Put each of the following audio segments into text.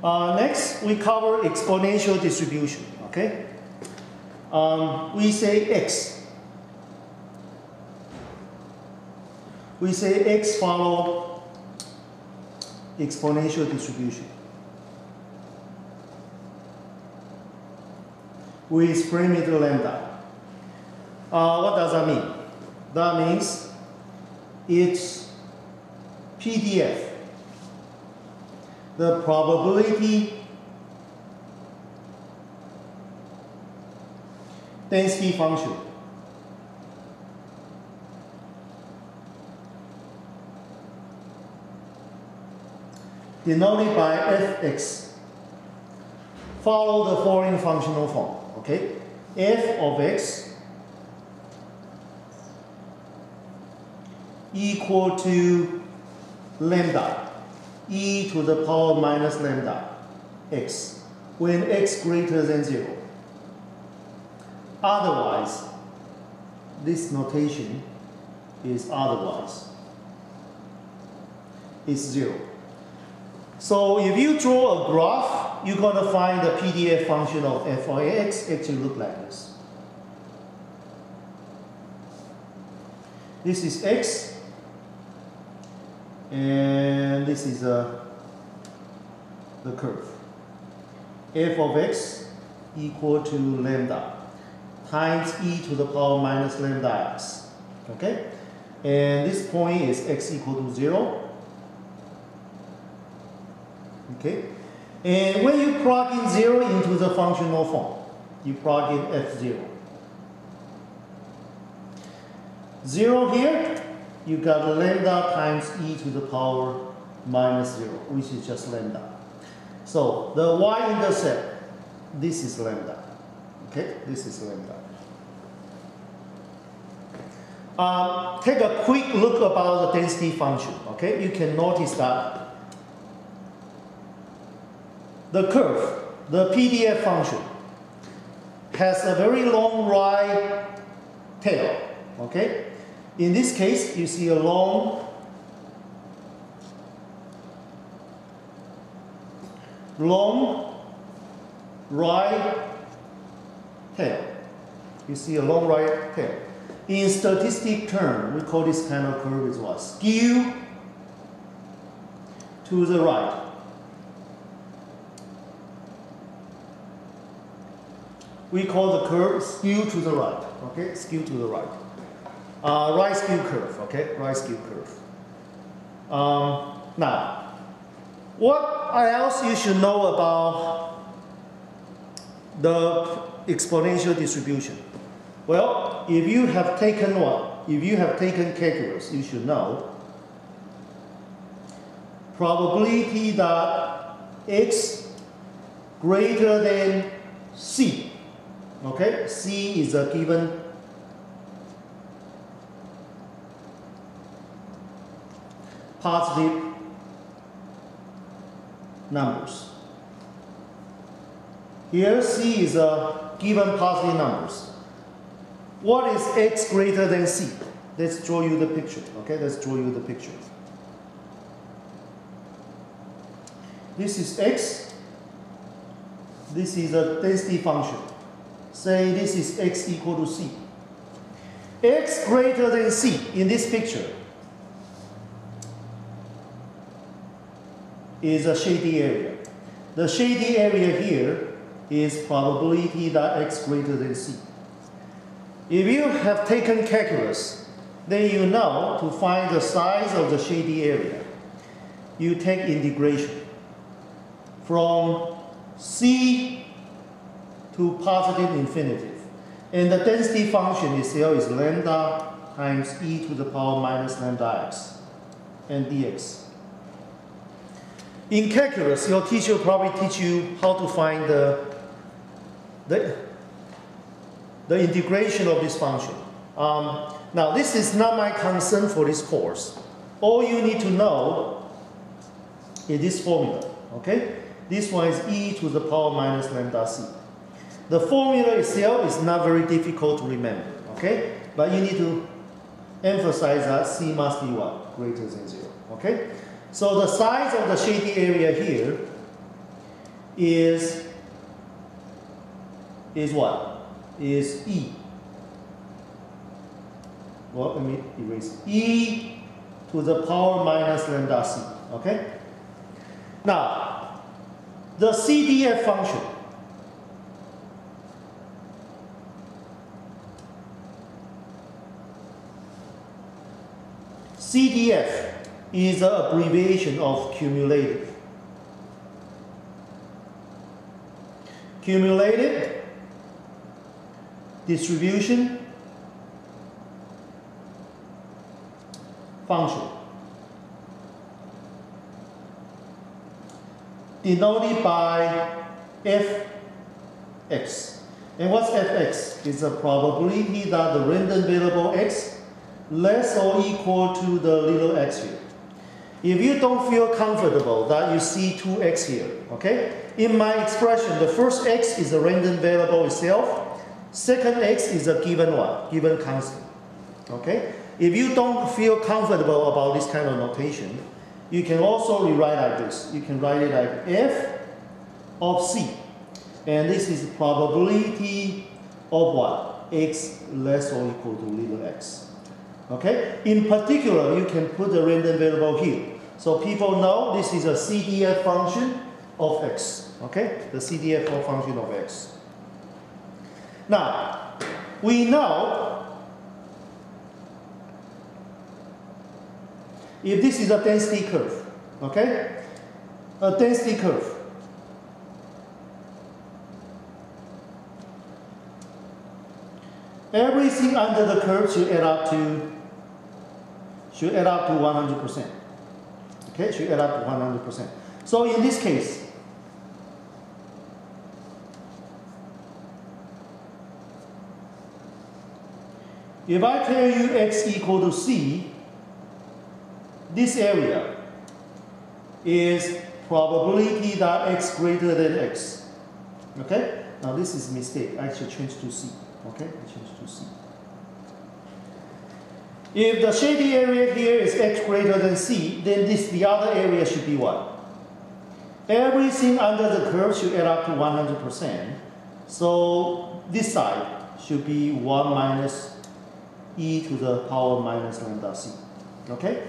Next, we cover exponential distribution, okay? We say x. We say x follow exponential distribution with parameter lambda. What does that mean? That means its PDF, the probability density function, denoted by fx, follow the following functional form, okay? F of x equal to lambda e to the power minus lambda x when x greater than 0. Otherwise, this notation is otherwise. It's 0. So if you draw a graph, you're going to find the PDF function of f of x actually look like this. This is x, and this is the curve. F of x equal to lambda times e to the power minus lambda x. Okay? And this point is x equal to 0. Okay? And when you plug in 0 into the functional form, you plug in f0. 0 here, you got lambda times e to the power minus 0, which is just lambda. So the y-intercept, this is lambda. Okay, this is lambda. Take a quick look about the density function. Okay, you can notice that the curve, the PDF function, has a very long right tail. Okay, in this case, you see a long right tail. You see a long right tail. In statistic term, we call this kind of curve is what? Skew to the right. We call the curve skew to the right. Okay, skew to the right. Right skew curve. Okay, right skew curve. Now, what else you should know about the exponential distribution? Well, if you have taken what? If you have taken calculus, you should know probability that x greater than c. Okay, c is a given positive numbers. Here c is a given positive numbers. What is x greater than c? Let's draw you the picture. Okay, let's draw you the picture. This is x. This is a density function. Say this is x equal to c. X greater than c in this picture is a shady area. The shady area here is probability that x greater than c. If you have taken calculus, then you know to find the size of the shady area, you take integration from c to positive infinitive. And the density function itself is lambda times e to the power minus lambda x and dx. In calculus, your teacher will probably teach you how to find the integration of this function. Now, this is not my concern for this course. All you need to know is this formula, okay? This one is e to the power minus lambda c. The formula itself is not very difficult to remember, okay? But you need to emphasize that c must be what? Greater than 0, okay? So the size of the shady area here is what? Is E. Well, let me erase E to the power minus lambda C. Okay? Now, the CDF function CDF is an abbreviation of cumulative. Cumulative distribution function denoted by fx. And what's fx? It's a probability that the random variable x less or equal to the little x here. If you don't feel comfortable that you see 2x here, okay? In my expression, the first x is a random variable itself. Second x is a given what? Given constant. Okay? If you don't feel comfortable about this kind of notation, you can also rewrite like this. You can write it like f of c. And this is probability of what? X less or equal to little x. Okay? In particular, you can put the random variable here. So people know this is a CDF function of x. Okay? The CDF function of x. Now, we know if this is a density curve, okay? A density curve. Everything under the curve should add up to 100%. Okay, should add up to 100%. So in this case, if I tell you x equal to c, this area is probability that x greater than x. Okay? Now this is a mistake. I should change to c. Okay? I change to c. If the shady area here is x greater than c, then the other area should be what? Everything under the curve should add up to 100%. So this side should be 1 minus e to the power minus lambda c. Okay?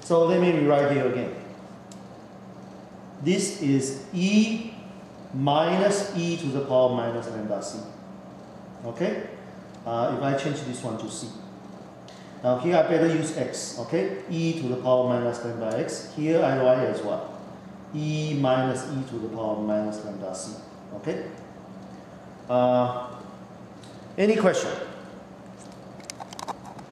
So let me rewrite here again. This is e minus e to the power minus lambda c. Okay? If I change this one to c. Now here I better use x. Okay? E to the power minus lambda x. Here I write as what? E minus e to the power minus lambda c. Okay? Any question?